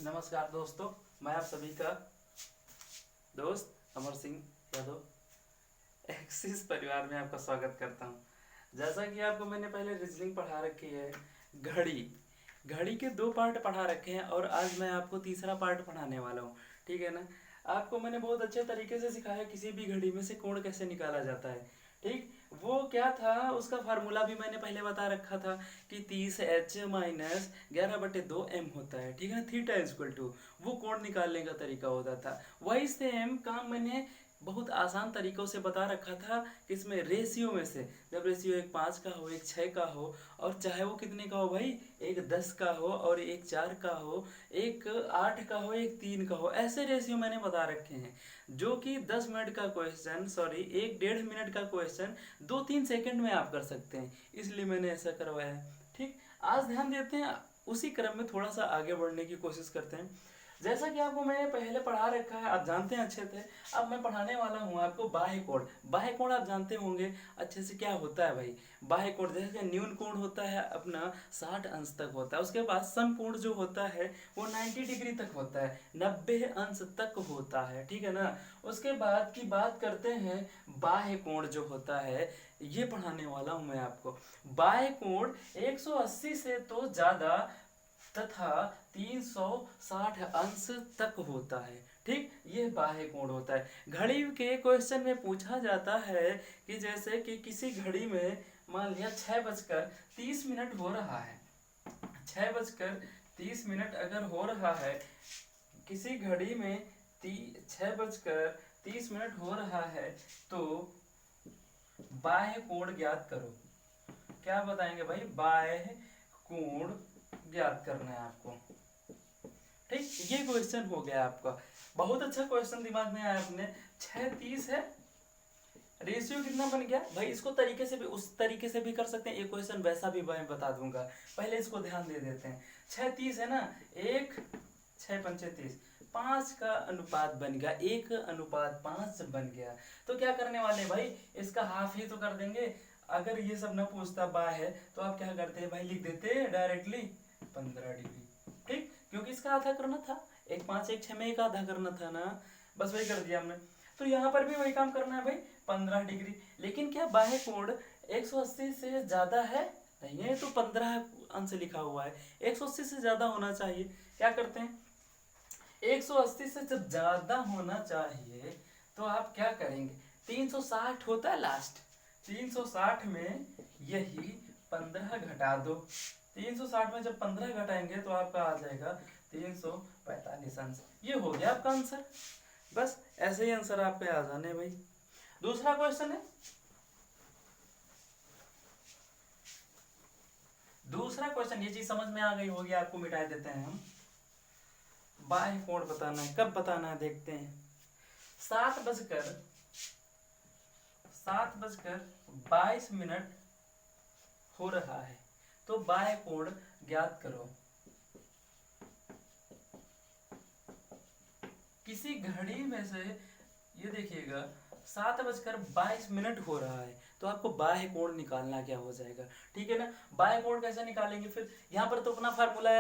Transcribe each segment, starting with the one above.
नमस्कार दोस्तों, मैं आप सभी का दोस्त अमर सिंह यादव एक्सिस परिवार में आपका स्वागत करता हूं। जैसा कि आपको मैंने पहले रीजनिंग पढ़ा रखी है, घड़ी घड़ी के 2 पार्ट पढ़ा रखे हैं और आज मैं आपको तीसरा पार्ट पढ़ाने वाला हूं। ठीक है ना। आपको मैंने बहुत अच्छे तरीके से सिखाया किसी भी घड़ी में से कोण कैसे निकाला जाता है। ठीक, वो क्या था उसका फार्मूला भी मैंने पहले बता रखा था कि 30H माइनस 11/2m होता है। ठीक है ना। थीटा इक्वल टू वो कोण निकालने का तरीका होता था। वही सेम काम मैंने बहुत आसान तरीकों से बता रखा था कि इसमें रेशियो में से जब रेशियो एक 5 का हो, एक 6 का हो, और चाहे वो कितने का हो भाई, एक 10 का हो और एक 4 का हो, एक 8 का हो, एक 3 का हो, ऐसे रेशियो मैंने बता रखे हैं जो कि 10 मिनट का क्वेश्चन, सॉरी 1-1.5 मिनट का क्वेश्चन 2-3 सेकंड में आप कर सकते हैं, इसलिए मैंने ऐसा करवाया है। ठीक, आज ध्यान देते हैं, उसी क्रम में थोड़ा सा आगे बढ़ने की कोशिश करते हैं। जैसा कि आपको मैंने पहले पढ़ा रखा है, आप जानते हैं अच्छे से। अब मैं पढ़ाने वाला हूँ आपको बाह्य कोण। बाह्य कोण आप जानते होंगे अच्छे से क्या होता है भाई। बाह्य कोण जैसे न्यून कोण होता है अपना 60 अंश तक होता है, उसके बाद समकोण जो होता है वो 90 डिग्री तक होता है, 90 अंश तक होता है। ठीक है ना। उसके बाद की बात करते हैं बाह्य कोण जो होता है, ये पढ़ाने वाला हूँ मैं आपको। बाह्य कोण 180 से तो ज्यादा तथा 360 अंश तक होता है। ठीक, ये बाह्य कोण होता है। घड़ी के क्वेश्चन में पूछा जाता है कि जैसे कि किसी घड़ी में मान लिया 6:30 हो रहा है, 6:30 अगर हो रहा है, किसी घड़ी में 6:30 हो रहा है, तो बाह्य कोण ज्ञात करो। क्या बताएंगे भाई, बाह्य कोण ज्ञात करना है आपको। ठीक, ये क्वेश्चन हो गया आपका। बहुत अच्छा क्वेश्चन दिमाग में आया अपने। 6:30 है, रेशियो कितना बन गया भाई, इसको तरीके से भी उस तरीके से भी कर सकते हैं, एक क्वेश्चन वैसा भी मैं बता दूंगा, पहले इसको ध्यान दे देते हैं। 6:30 है ना, 1:6 × 5 = 5 का अनुपात बन गया, 1:5 बन गया। तो क्या करने वाले भाई, इसका हाफ ही तो कर देंगे। अगर ये सब न पूछता बा है तो आप क्या करते हैं भाई, लिख देते डायरेक्टली 15 डिग्री। ठीक, क्योंकि इसका आधा करना था, 1 5 1 6 में एक आधा करना था ना, बस वही कर दिया हमने। तो यहाँ पर भी वही काम करना है भाई, 15 डिग्री। लेकिन क्या बाह्य कोण 180 से ज्यादा है, नहीं है, तो 15 अंश लिखा हुआ है, 180 से ज्यादा होना चाहिए। क्या करते हैं, 180 से जब ज्यादा होना चाहिए तो आप क्या करेंगे, 360 होता है लास्ट, 360 में यही 15 घटा दो। 360 में जब 15 घटाएंगे तो आपका आ जाएगा 345 अंश। ये हो गया आपका आंसर। बस ऐसे ही आंसर आप पे आ जाने भाई। दूसरा क्वेश्चन है, दूसरा क्वेश्चन, ये चीज समझ में आ गई होगी आपको, मिटा देते हैं हम। बाह्य कोण बताना है, कब बताना है देखते हैं। 7:22 हो रहा है, तो बाह्य कोण ज्ञात करो। किसी घड़ी में से, ये देखिएगा 7:22 हो रहा है, तो आपको बाह्य कोण निकालना क्या हो जाएगा। ठीक है ना। बाह्य कोण कैसे निकालेंगे, फिर यहाँ पर तो अपना फार्मूला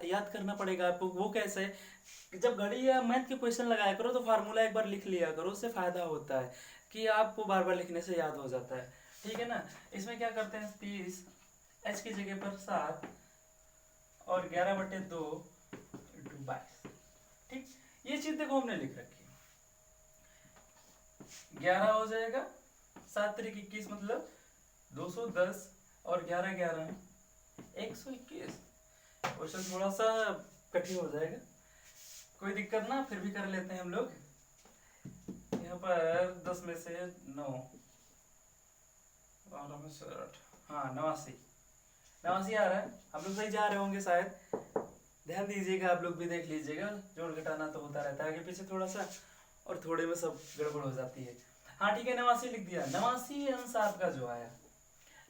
याद करना पड़ेगा आपको। वो कैसे, जब घड़ी या मैथ के क्वेश्चन लगाया करो तो फार्मूला एक बार लिख लिया करो, उससे फायदा होता है कि आपको बार बार लिखने से याद हो जाता है। ठीक है ना। इसमें क्या करते हैं, 30H की जगह पर 7 और 11/2 × 22। ठीक, ये चीज देखो हमने लिख रखी है। 11 हो जाएगा, 7 × 21 मतलब 210 और 11 121। क्वेश्चन थोड़ा सा कठिन हो जाएगा, कोई दिक्कत ना, फिर भी कर लेते हैं हम लोग। यहाँ पर 10 में से 9, 12 में से 8, हाँ 89 आ रहा है। हम लोग सही जा रहे होंगे शायद, ध्यान दीजिएगा, आप लोग भी देख लीजिएगा, जोड़ घटाना तो होता रहता है आगे पीछे थोड़ा सा, और थोड़े में सब गड़बड़ हो जाती है। हाँ ठीक है, 89 लिख दिया। 89 अंश आपका जो आया,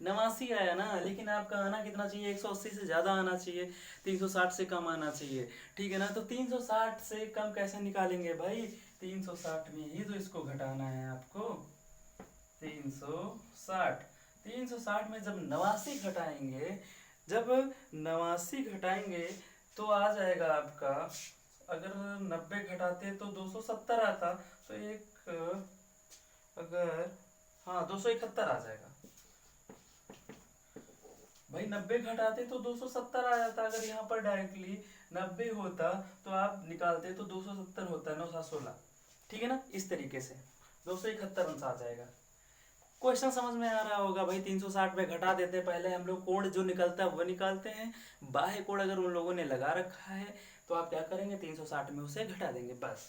89 आया ना, लेकिन आपका आना कितना चाहिए, 180 से ज्यादा आना चाहिए, 360 से कम आना चाहिए। ठीक है ना। तो 360 से कम कैसे निकालेंगे भाई, 360 में ही तो इसको घटाना है आपको। 360 में जब 89 घटाएंगे, जब 89 घटाएंगे तो आ जाएगा आपका अगर 90 घटाते तो 270 आता, तो एक अगर, हाँ 271 आ जाएगा भाई। 90 घटाते तो 270 आ जाता। अगर यहाँ पर डायरेक्टली 90 होता तो आप निकालते तो 270 होता, 9 7 16, ठीक है ना। इस तरीके से 271 अंश आ जाएगा। क्वेश्चन समझ में आ रहा होगा भाई। 360 में घटा देते हैं, पहले हम लोग कोण जो निकलता है वो निकालते हैं। बाह्य कोण अगर उन लोगों ने लगा रखा है तो आप क्या करेंगे, 360 में उसे घटा देंगे, बस।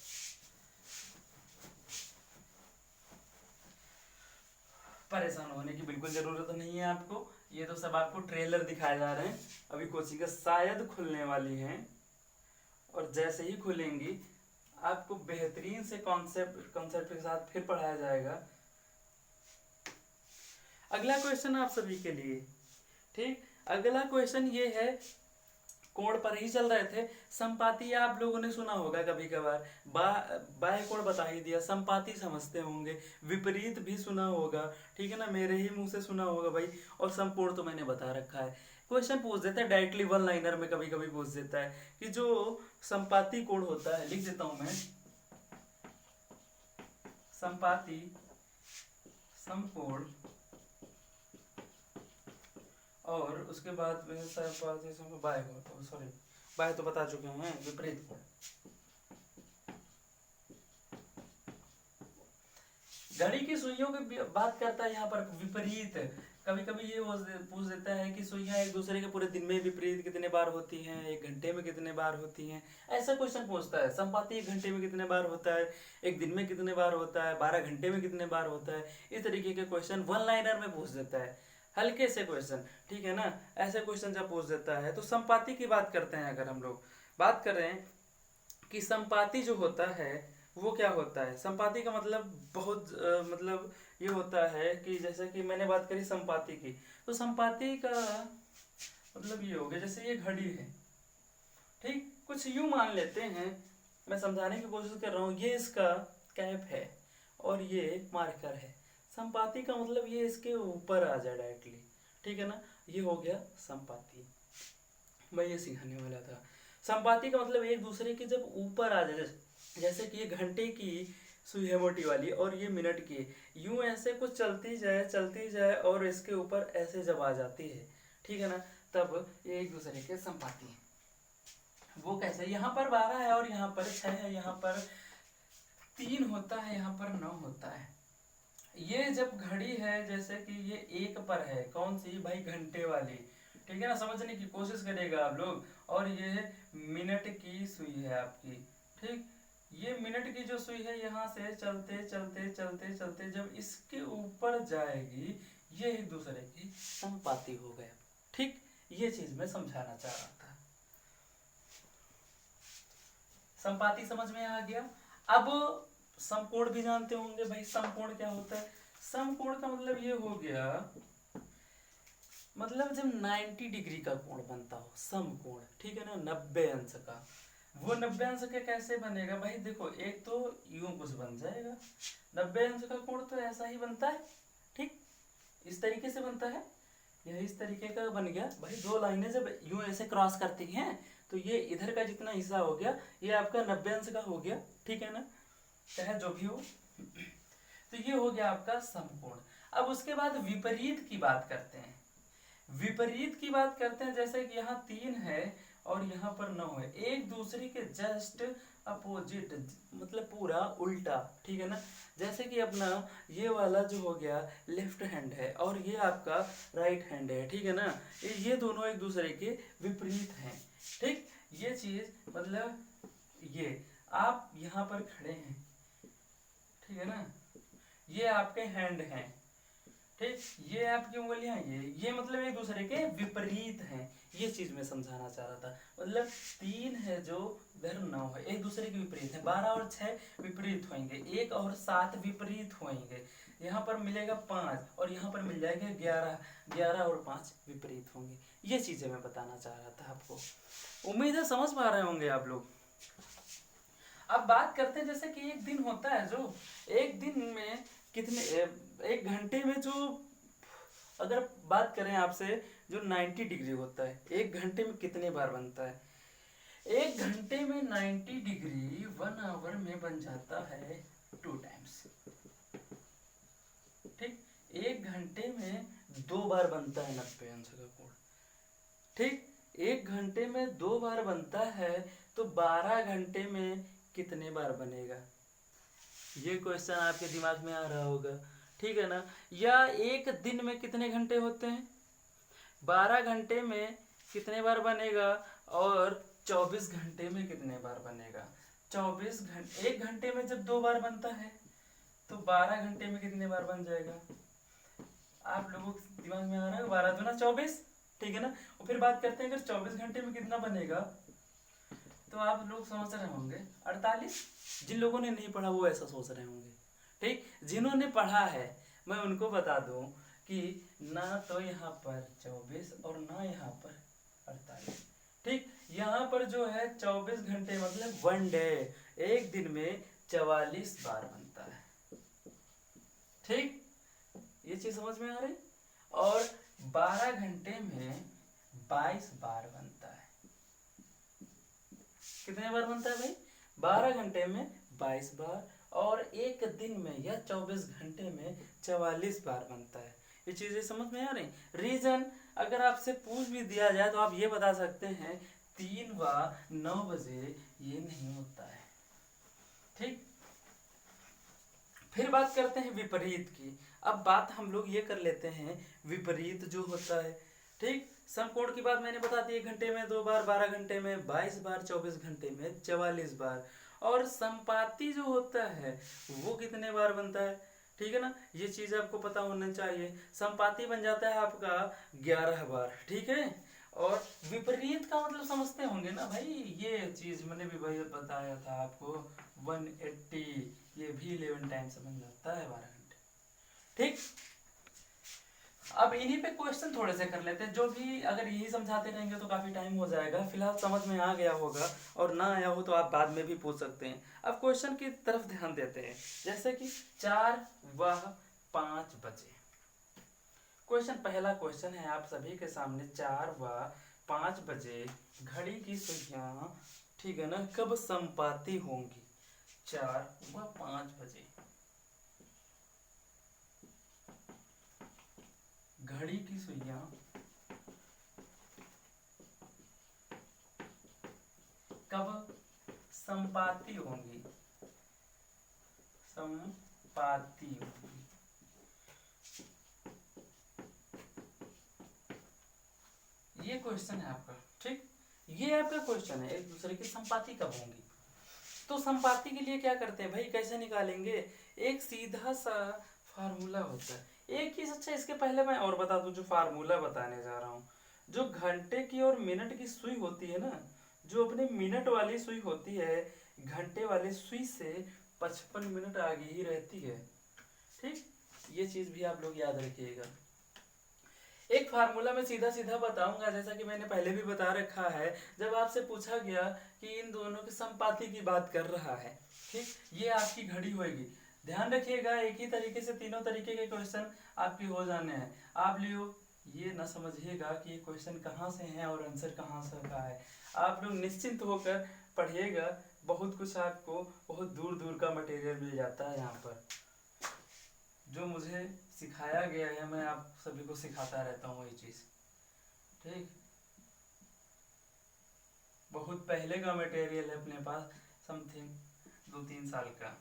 परेशान होने की बिल्कुल जरूरत नहीं है आपको। ये तो सब आपको ट्रेलर दिखाए जा रहे हैं। अभी कोचिंग शायद खुलने वाली हैं, और जैसे ही खुलेंगी आपको बेहतरीन से कॉन्सेप्ट कॉन्सेप्ट के साथ फिर पढ़ाया जाएगा। अगला क्वेश्चन आप सभी के लिए, ठीक। अगला क्वेश्चन ये है, कोण पर ही चल रहे थे। संपाती आप लोगों ने सुना होगा कभी कभार, बाह्य कोण बता ही दिया, संपाती समझते होंगे, विपरीत भी सुना होगा, ठीक है ना, मेरे ही मुंह से सुना होगा भाई। और समकोण तो मैंने बता रखा है। क्वेश्चन पूछ देता है डायरेक्टली, वन लाइनर में कभी कभी पूछ देता है कि जो संपाती कोण होता है, लिख देता हूं मैं, संपाती समकोण, और उसके बाद में बाह्य कोण, सॉरी बाह्य तो बता चुके हैं, विपरीत कोण। घड़ी की सुइयों की बात करता है यहाँ पर, विपरीत। कभी कभी ये पूछ देता है कि सुइयां एक दूसरे के पूरे दिन में विपरीत कितने बार होती हैं, एक घंटे में कितने बार होती हैं, ऐसा क्वेश्चन पूछता है। संपाती एक घंटे में कितने बार होता है, एक दिन में कितने बार होता है, 12 घंटे में कितने बार होता है, इस तरीके के क्वेश्चन वन लाइनर में पूछ देता है, हल्के से क्वेश्चन, ठीक है ना। ऐसे क्वेश्चन जब पूछ देता है तो संपाती की बात करते हैं। अगर हम लोग बात कर रहे हैं कि संपाती जो होता है वो क्या होता है। संपाती का मतलब बहुत मतलब ये होता है कि जैसे कि मैंने बात करी संपाती की, तो संपाती का मतलब ये हो गया, जैसे ये घड़ी है, ठीक, कुछ यूं मान लेते हैं, मैं समझाने की कोशिश कर रहा हूँ। ये इसका कैप है और ये मार्कर है। संपाती का मतलब ये इसके ऊपर आ जाए डायरेक्टली, ठीक है ना, ये हो गया संपाती। मैं ये सिखाने वाला था। संपाती का मतलब एक दूसरे के जब ऊपर आ जाए, जैसे कि ये घंटे की सुई है मोटी वाली और ये मिनट की, यूं ऐसे कुछ चलती जाए और इसके ऊपर ऐसे जब आ जाती है, ठीक है ना, तब ये एक दूसरे के संपाती है। वो कैसे, यहाँ पर 12 है और यहाँ पर 6 है, यहाँ पर 3 होता है, यहाँ पर 9 होता है। ये जब घड़ी है, जैसे कि ये 1 पर है, कौन सी भाई, घंटे वाली, ठीक है ना, समझने की कोशिश करिएगा आप लोग। और ये मिनट की सुई है आपकी, ठीक। ये मिनट की जो सुई है, यहाँ से चलते चलते चलते चलते जब इसके ऊपर जाएगी, ये एक दूसरे की संपाती हो गया, ठीक। ये चीज मैं समझाना चाह रहा था। संपाती समझ में आ गया। अब समकोण भी जानते होंगे भाई, समकोण क्या होता है। समकोण का मतलब ये हो गया, मतलब जब 90 डिग्री का कोण बनता हो, समकोण, ठीक है ना, 90 अंश का। वो 90 अंश का कैसे बनेगा भाई, देखो, एक तो यूं कुछ बन जाएगा, 90 अंश का कोण तो ऐसा ही बनता है, ठीक, इस तरीके से बनता है। यह इस तरीके का बन गया भाई। दो लाइनें जब यूं ऐसे क्रॉस करती हैं तो ये इधर का जितना हिस्सा हो गया, ये आपका 90 अंश का हो गया, ठीक है ना, चाहे जो भी हो। तो ये हो गया आपका समकोण। अब उसके बाद विपरीत की बात करते हैं। विपरीत की बात करते हैं, जैसे कि यहाँ 3 है और यहाँ पर 9 है, एक दूसरे के जस्ट अपोजिट, मतलब पूरा उल्टा, ठीक है ना। जैसे कि अपना ये वाला जो हो गया लेफ्ट हैंड है और ये आपका राइट हैंड है, ठीक है ना, ये दोनों एक दूसरे के विपरीत हैं, ठीक। ये चीज मतलब ये आप यहाँ पर खड़े हैं, ठीक है ना, ये आपके हैंड हैं, ठीक, ये आपकी उंगलियां, ये मतलब एक दूसरे के विपरीत हैं। ये चीज मैं समझाना चाह रहा था। मतलब 3 है जो इधर 9 है, एक दूसरे के विपरीत है। 12 और 6 विपरीत होंगे, 1 और 7 विपरीत होंगे, यहाँ पर मिलेगा 5 और यहाँ पर मिल जाएगा 11, 11 और 5 विपरीत होंगे। ये चीजें मैं बताना चाह रहा था आपको। उम्मीद है समझ पा रहे होंगे आप लोग। अब बात करते हैं, जैसे कि एक दिन होता है, जो एक दिन में कितने, एक घंटे में जो, अगर बात करें आपसे, जो 90 डिग्री होता है, एक घंटे में कितने बार बनता है। 1 घंटे में 90 डिग्री 1 आवर में बन जाता है 2 टाइम्स। ठीक, 1 घंटे में 2 बार बनता है 90 अंश का कोण। ठीक, 1 घंटे में 2 बार बनता है तो 12 घंटे में कितने बार बनेगा? ये क्वेश्चन आपके दिमाग में आ रहा होगा, ठीक है ना। या एक दिन में कितने घंटे होते हैं? 12 घंटे में कितने बार बनेगा और 24 घंटे में कितने बार बनेगा? 24 घंटे, 1 घंटे में जब 2 बार बनता है तो 12 घंटे में कितने बार बन जाएगा? आप लोगों के दिमाग में आ रहा है? 12 दूना 24, ठीक है ना। और फिर बात करते हैं अगर 24 घंटे में कितना बनेगा, तो आप लोग समझ रहे होंगे 48। जिन लोगों ने नहीं पढ़ा वो ऐसा सोच रहे होंगे, ठीक। जिन्होंने पढ़ा है मैं उनको बता दूं कि ना तो यहाँ पर 24 और ना यहाँ पर 48, ठीक। यहाँ पर जो है 24 घंटे मतलब 1 डे, एक दिन में 44 बार बनता है, ठीक। ये चीज समझ में आ रही। और 12 घंटे में 22 बार बनता है। कितने बार बनता है भाई? 12 घंटे में 22 बार और एक दिन में या 24 घंटे में 44 बार बनता है। ये चीजें समझ में आ रही। रीजन अगर आपसे पूछ भी दिया जाए तो आप ये बता सकते हैं 3 व 9 बजे ये नहीं होता है, ठीक। फिर बात करते हैं विपरीत की। अब बात हम लोग ये कर लेते हैं विपरीत जो होता है, ठीक। समकोण की बात मैंने बता दी, 1 घंटे में 2 बार, 12 घंटे में 22 बार, 24 घंटे में 44 बार। और संपाती जो होता है वो कितने बार बनता है, ठीक है ना। ये चीज आपको पता होना चाहिए। संपाती बन जाता है आपका 11 बार, ठीक है। और विपरीत का मतलब समझते होंगे ना भाई, ये चीज मैंने भी भाई बताया था आपको 180, ये भी 11 टाइम्स बन जाता है 12 घंटे, ठीक। अब इन्हीं पे क्वेश्चन थोड़े से कर लेते हैं, जो भी अगर यही समझाते रहेंगे तो काफी टाइम हो जाएगा। फिलहाल समझ में आ गया होगा, और ना आया हो तो आप बाद में भी पूछ सकते हैं। अब क्वेश्चन की तरफ ध्यान देते हैं, जैसे कि 4 व 5 बजे। क्वेश्चन, पहला क्वेश्चन है आप सभी के सामने, 4 व 5 बजे घड़ी की सुइयां, ठीक है ना, कब संपाती होंगी? 4 व 5 बजे घड़ी की सुइयां कब संपाती होंगी? संपाती होंगी। ये क्वेश्चन है आपका, ठीक। ये आपका क्वेश्चन है, एक दूसरे की संपाती कब होंगी। तो संपाती के लिए क्या करते हैं भाई, कैसे निकालेंगे? एक सीधा सा फार्मूला होता है, एक ही। अच्छा, इसके पहले मैं और बता दूं जो फार्मूला बताने जा रहा हूँ। जो घंटे की और मिनट की सुई होती है ना, जो अपने मिनट वाली सुई होती है, घंटे वाली सुई से 55 मिनट आगे ही रहती है, ठीक। ये चीज भी आप लोग याद रखिएगा। एक फार्मूला में सीधा सीधा बताऊंगा, जैसा कि मैंने पहले भी बता रखा है। जब आपसे पूछा गया कि इन दोनों की संपाती की बात कर रहा है, ठीक, ये आपकी घड़ी होगी। ध्यान रखिएगा, एक ही तरीके से तीनों तरीके के क्वेश्चन आपके हो जाने हैं। आप लोग ये ना समझिएगा कि ये क्वेश्चन कहाँ से है और आंसर कहाँ से का है। आप लोग निश्चिंत होकर पढ़िएगा, बहुत कुछ आपको बहुत दूर दूर का मटेरियल मिल जाता है यहाँ पर। जो मुझे सिखाया गया है मैं आप सभी को सिखाता रहता हूँ, वही चीज, ठीक। बहुत पहले का मटेरियल है अपने पास, समथिंग 2-3 साल का।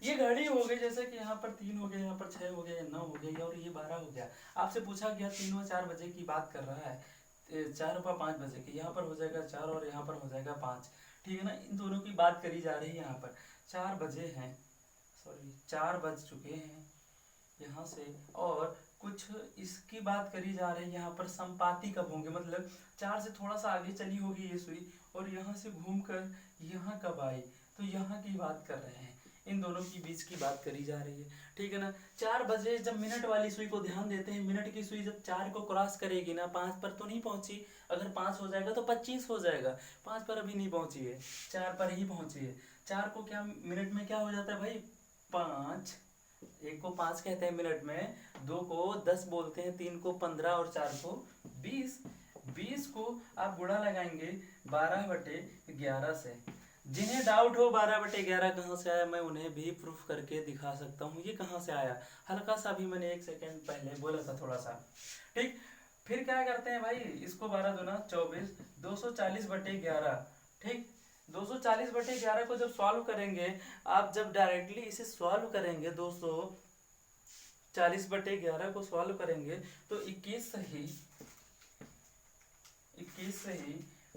ये घड़ी हो गई, जैसे कि यहाँ पर 3 हो गया, यहाँ पर 6 हो गया, 9 हो गया और ये 12 हो गया। आपसे पूछा गया 3 व 4 बजे की बात कर रहा है, 4 व 5 बजे की। यहाँ पर हो जाएगा 4 और यहाँ पर हो जाएगा 5, ठीक है ना। इन दोनों की बात करी जा रही है। यहाँ पर 4 बजे हैं, सॉरी 4 बज चुके हैं यहाँ से, और कुछ इसकी बात करी जा रही है यहाँ पर संपाती कब होंगे, मतलब 4 से थोड़ा सा आगे चली होगी ये सुई और यहाँ से घूमकर यहाँ कब आई, तो यहाँ की बात कर रहे हैं। इन दोनों की बीच की बात करी जा रही है, ठीक है ना। 4 बजे जब मिनट वाली सुई को ध्यान देते हैं, मिनट की सुई जब 4 को क्रॉस करेगी ना, 5 पर तो नहीं पहुंची। अगर 5 हो जाएगा तो 25 हो जाएगा, 5 पर अभी नहीं पहुंची है, 4 पर ही पहुंची है। 4 को क्या मिनट में क्या हो जाता है भाई, 5। 1 को 5 कहते हैं मिनट में, 2 को 10 बोलते हैं, 3 को 15 और 4 को 20। 20 को आप गुणा लगाएंगे 12/11 से। जिन्हें डाउट हो 12/11 कहाँ से आया, मैं उन्हें भी प्रूफ करके दिखा सकता हूँ ये कहाँ से आया। हल्का सा भी मैंने 1 सेकेंड पहले बोला था थोड़ा सा। ठीक, फिर क्या करते हैं भाई, इसको 12 दूना 24, 240/11। ठीक, 240/11 को जब सॉल्व करेंगे, आप जब डायरेक्टली इसे सॉल्व करेंगे 240/11 को सॉल्व करेंगे तो 21 सही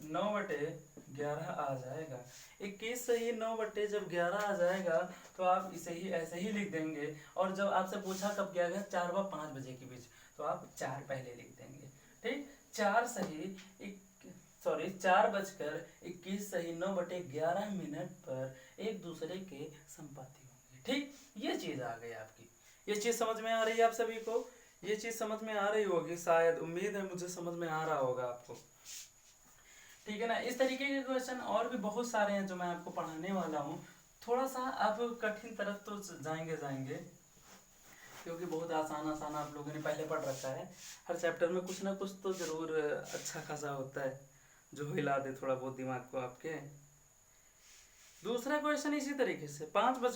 9/11 आ जाएगा। 21 सही 9 जब 11 आ जाएगा तो आप इसे ही ऐसे ही लिख देंगे। और जब आपसे पूछा कब किया गया, 4 व 5 बजे के बीच, तो आप 4 पहले लिख देंगे। ठीक, 4 बजकर 21 सही 9/11 पर एक दूसरे के संपाती होंगे। ठीक, ये चीज आ गई आपकी। ये चीज समझ में आ रही है आप सभी को? ये चीज समझ में आ रही होगी शायद, उम्मीद है मुझे समझ में आ रहा होगा आपको। ठीक है ना, इस तरीके के क्वेश्चन और भी बहुत सारे हैं जो मैं आपको पढ़ाने वाला हूँ। थोड़ा सा आप कठिन तरफ तो जाएंगे क्योंकि बहुत आसान आसान आप लोगों ने पहले पढ़ रखा है। हर चैप्टर में कुछ ना कुछ तो जरूर अच्छा खासा होता है जो हिला दे थोड़ा बहुत दिमाग को आपके। दूसरा क्वेश्चन इसी तरीके से, 5 व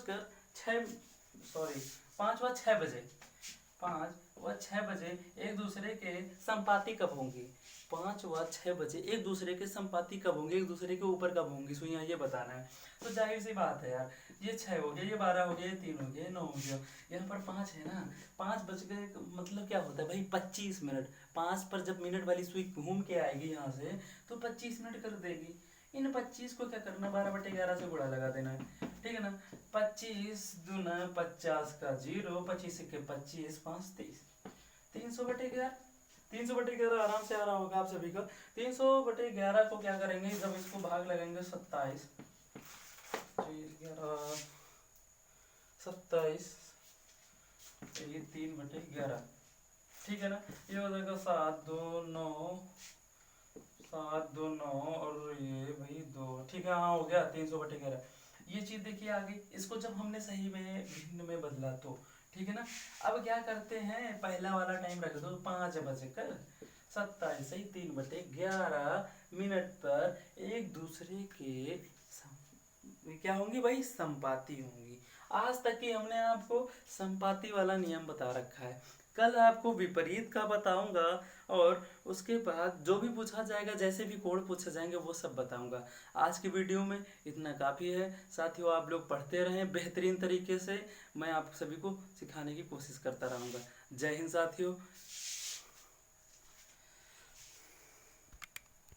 6 बजे 5 व 6 बजे एक दूसरे के संपाती कब होंगी। 5 व 6 बजे एक दूसरे के संपाती कब होंगे, एक दूसरे के ऊपर कब होंगी, सुइया ये बताना है। तो जाहिर सी बात है यार, ये 6 हो गया, ये 12 हो गया, ये 3 हो गया, ये 9 हो गया, यहाँ पर 5 है ना। 5 बज गए मतलब क्या होता है भाई, 25 मिनट। 5 पर जब मिनट वाली सुई घूम के आएगी यहाँ से तो 25 मिनट कर देगी। इन 25 को क्या करना, 12/11 से गुणा लगा देना है। ठीक है ना, 25 दूना 50 का 0, 25 के 25, 5 30, 300/11। 300/11 आराम से आ रहा होगा आप सभी को। 300/11 को क्या करेंगे, जब इसको भाग लगाएंगे 27, ये 3/11। ठीक है ना, ये हो जाएगा 7 2 9 और ये भाई 2। ठीक है, हाँ हो गया 300/11। ये चीज देखिए आगे, इसको जब हमने सही में भिन्न में बदला तो ठीक है ना। अब क्या करते हैं, पहला वाला टाइम रख दो 5 बजकर 27 सही 3/11 पर एक दूसरे के क्या होंगी भाई, संपाती होंगी। आज तक की हमने आपको संपाती वाला नियम बता रखा है, कल आपको विपरीत का बताऊंगा और उसके बाद जो भी पूछा जाएगा, जैसे भी कोड पूछे जाएंगे वो सब बताऊंगा। आज की वीडियो में इतना काफ़ी है साथियों, आप लोग पढ़ते रहें बेहतरीन तरीके से, मैं आप सभी को सिखाने की कोशिश करता रहूँगा। जय हिंद साथियों।